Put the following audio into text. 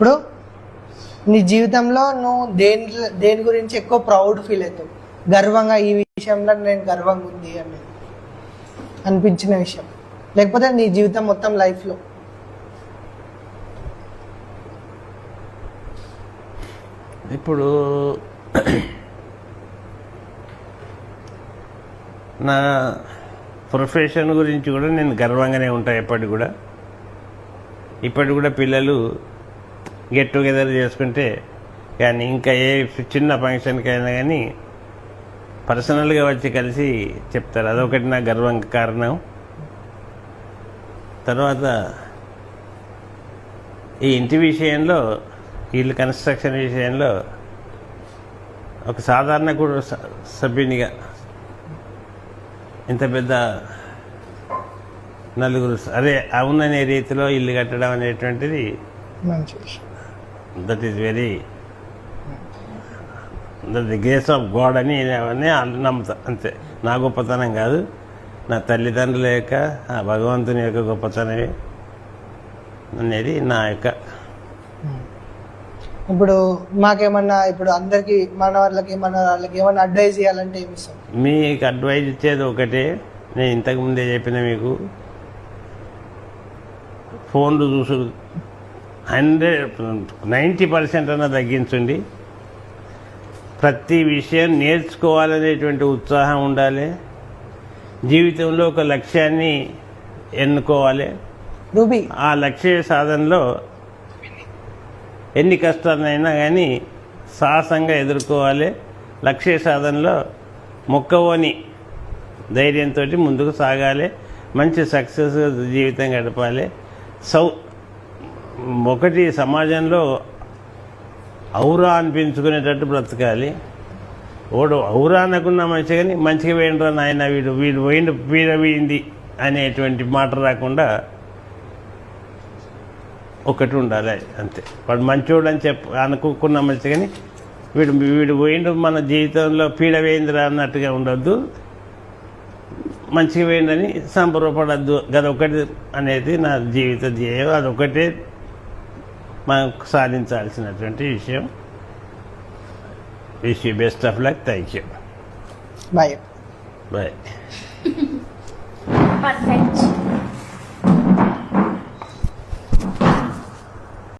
ఇప్పుడు నీ జీవితంలో నువ్వు దేని గురించి ఎక్కువ ప్రౌడ్ ఫీల్ అవుతావు, గర్వంగా ఈ విషయంలో నేను గర్వంగా ఉంది అని అనిపించిన విషయం, లేకపోతే నీ జీవితం మొత్తం లైఫ్లో? ఇప్పుడు నా ప్రొఫెషన్ గురించి కూడా నేను గర్వంగానే ఉంటాను. ఇప్పటికి కూడా పిల్లలు గెట్ టుగెదర్ చేసుకుంటే కానీ ఇంకా ఏ చిన్న ఫంక్షన్కైనా కానీ పర్సనల్గా వచ్చి కలిసి చెప్తారు. అదొకటి నా గర్వం కారణం. తర్వాత ఈ ఇంటి విషయంలో, ఇల్లు కన్స్ట్రక్షన్ విషయంలో ఒక సాధారణ కూడా సభ్యునిగా ఇంత పెద్ద నలుగురు అదే అవుననే రీతిలో ఇల్లు కట్టడం అనేటువంటిది మంచి విషయం. That is very the grace of God అని నమ్ముతా. అంతే, నా గొప్పతనం కాదు, నా తల్లిదండ్రుల యొక్క ఆ భగవంతుని యొక్క గొప్పతనమే అనేది నా యొక్క. ఇప్పుడు మాకేమన్నా, ఇప్పుడు అందరికి మన వాళ్ళకి ఏమన్నా అడ్వైజ్ చేయాలంటే ఏమి ఇస్తాం? మీకు అడ్వైజ్ ఇచ్చేది ఒకటే, నేను ఇంతకుముందే చెప్పిన మీకు, ఫోన్లు చూసు 90% అన్న తగ్గించండి. ప్రతి విషయం నేర్చుకోవాలనేటువంటి ఉత్సాహం ఉండాలి. జీవితంలో ఒక లక్ష్యాన్ని ఎన్నుకోవాలి. ఆ లక్ష్య సాధనలో ఎన్ని కష్టాలైనా కానీ సాహసంగా ఎదుర్కోవాలి. లక్ష్య సాధనలో మొక్కవోని ధైర్యంతో ముందుకు సాగాలి. మంచి సక్సెస్ జీవితం గడపాలి. ఒకటి సమాజంలో ఔరా అనిపించుకునేటట్టు బ్రతకాలి. ఔరా అనకున్నా మంచి, కానీ మంచిగా వేయండిరా నాయన, వీడు వీడింది అనేటువంటి మాట రాకుండా ఒకటి ఉండాలి. అంతే. వాడు మంచోడు అని అనుకున్న మంచి, కానీ వీడు పోయిండు మన జీవితంలో పీడ వేయిందిరా అన్నట్టుగా ఉండొద్దు. మంచిగా వేయండి సంబరపడద్దు. అదొకటి అనేది నా జీవిత ధ్యేయం. అదొకటే మనం సాధించాల్సినటువంటి విషయం. Wish you best of luck. Thank you. Bye. Bye. Perfect.